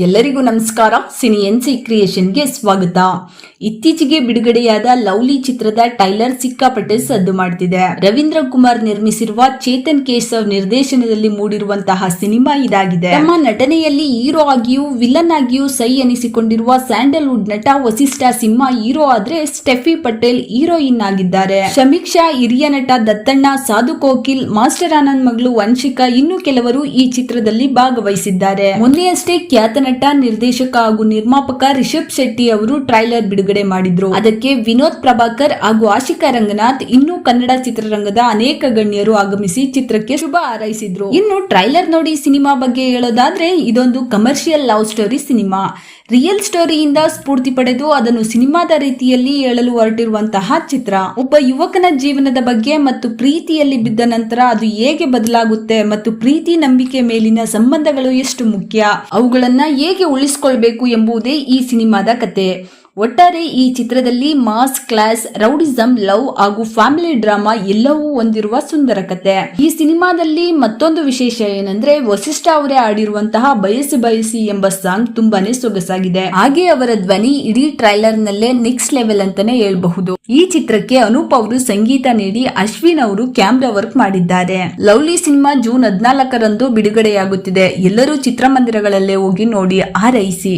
ಎಲ್ಲರಿಗೂ ನಮಸ್ಕಾರ. Cine NC ಕ್ರಿಯೇಷನ್ಗೆ ಸ್ವಾಗತ. ಇತ್ತೀಚೆಗೆ ಬಿಡುಗಡೆಯಾದ ಲವ್ಲಿ ಚಿತ್ರದ ಟೈಲರ್ ಸಿಕ್ಕಾಪಟ್ಟೆ ಸದ್ದು ಮಾಡ್ತಿದೆ. ರವೀಂದ್ರ ಕುಮಾರ್ ನಿರ್ಮಿಸಿರುವ ಚೇತನ್ ಕೇಶವ್ ನಿರ್ದೇಶನದಲ್ಲಿ ಮೂಡಿರುವಂತಹ ಸಿನಿಮಾ ಇದಾಗಿದೆ. ತಮ್ಮ ನಟನೆಯಲ್ಲಿ ಹೀರೋ ಆಗಿಯೂ ವಿಲನ್ ಆಗಿಯೂ ಸೈ ಎನಿಸಿಕೊಂಡಿರುವ ಸ್ಯಾಂಡಲ್ವುಡ್ ನಟ ವಸಿಷ್ಠ ಸಿಂಹ ಹೀರೋ ಆದ್ರೆ ಸ್ಟೆಫಿ ಪಟೇಲ್ ಹೀರೋಯಿನ್ ಆಗಿದ್ದಾರೆ. ಸಮೀಕ್ಷಾ, ಹಿರಿಯ ನಟ ದತ್ತಣ್ಣ, ಸಾಧು ಕೋಕಿಲ್, ಮಾಸ್ಟರ್ ಆನಂದ್ ಮಗಳು ವಂಶಿಕಾ ಇನ್ನು ಕೆಲವರು ಈ ಚಿತ್ರದಲ್ಲಿ ಭಾಗವಹಿಸಿದ್ದಾರೆ. ಮೊನ್ನೆಯಷ್ಟೇ ಖ್ಯಾತ ನಟ, ನಿರ್ದೇಶಕ ಹಾಗೂ ನಿರ್ಮಾಪಕ ರಿಷಬ್ ಶೆಟ್ಟಿ ಅವರು ಟ್ರೈಲರ್ ಬಿಡುಗಡೆ ಮಾಡಿದ್ರು. ಅದಕ್ಕೆ ವಿನೋದ್ ಪ್ರಭಾಕರ್ ಹಾಗೂ ಆಶಿಕಾ ರಂಗನಾಥ್ ಇನ್ನೂ ಕನ್ನಡ ಚಿತ್ರರಂಗದ ಅನೇಕ ಗಣ್ಯರು ಆಗಮಿಸಿ ಚಿತ್ರಕ್ಕೆ ಶುಭ ಹಾರೈಸಿದ್ರು. ಇನ್ನು ಟ್ರೈಲರ್ ನೋಡಿ ಸಿನಿಮಾ ಬಗ್ಗೆ ಹೇಳೋದಾದ್ರೆ ಇದೊಂದು commercial love story cinema. Real ಸ್ಟೋರಿಯಿಂದ ಸ್ಫೂರ್ತಿ ಪಡೆದು ಅದನ್ನು ಸಿನಿಮಾದ ರೀತಿಯಲ್ಲಿ ಹೇಳಲು ಹೊರಟಿರುವಂತಹ ಚಿತ್ರ. ಒಬ್ಬ ಯುವಕನ ಜೀವನದ ಬಗ್ಗೆ ಮತ್ತು ಪ್ರೀತಿಯಲ್ಲಿ ಬಿದ್ದ ನಂತರ ಅದು ಹೇಗೆ ಬದಲಾಗುತ್ತೆ ಮತ್ತು ಪ್ರೀತಿ ನಂಬಿಕೆ ಮೇಲಿನ ಸಂಬಂಧಗಳು ಎಷ್ಟು ಮುಖ್ಯ, ಅವುಗಳನ್ನ ಹೇಗೆ ಉಳಿಸಿಕೊಳ್ಬೇಕು ಎಂಬುದೇ ಈ ಸಿನಿಮಾದ ಕತೆ. ಒಟ್ಟಾರೆ ಈ ಚಿತ್ರದಲ್ಲಿ ಮಾಸ್, ಕ್ಲಾಸ್, ರೌಡಿಸಂ, ಲವ್ ಹಾಗೂ ಫ್ಯಾಮಿಲಿ ಡ್ರಾಮಾ ಎಲ್ಲವೂ ಹೊಂದಿರುವ ಸುಂದರ ಕತೆ. ಈ ಸಿನಿಮಾದಲ್ಲಿ ಮತ್ತೊಂದು ವಿಶೇಷ ಏನಂದ್ರೆ ವಸಿಷ್ಠ ಅವರೇ ಆಡಿರುವಂತಹ ಬಯಸಿ ಬಯಸಿ ಎಂಬ ಸಾಂಗ್ ತುಂಬಾನೇ ಸೊಗಸಾಗಿದೆ. ಹಾಗೆ ಅವರ ಧ್ವನಿ ಇಡೀ ಟ್ರೈಲರ್ ನಲ್ಲೇ ನೆಕ್ಸ್ಟ್ ಲೆವೆಲ್ ಅಂತಾನೆ ಹೇಳ್ಬಹುದು. ಈ ಚಿತ್ರಕ್ಕೆ ಅನೂಪ್ ಅವರು ಸಂಗೀತ ನೀಡಿ ಅಶ್ವಿನ್ ಅವರು ಕ್ಯಾಮ್ರಾ ವರ್ಕ್ ಮಾಡಿದ್ದಾರೆ. ಲವ್ಲಿ ಸಿನಿಮಾ ಜೂನ್ 14ರಂದು ಬಿಡುಗಡೆಯಾಗುತ್ತಿದೆ. ಎಲ್ಲರೂ ಚಿತ್ರಮಂದಿರಗಳಲ್ಲೇ ಹೋಗಿ ನೋಡಿ ಹಾರೈಸಿ.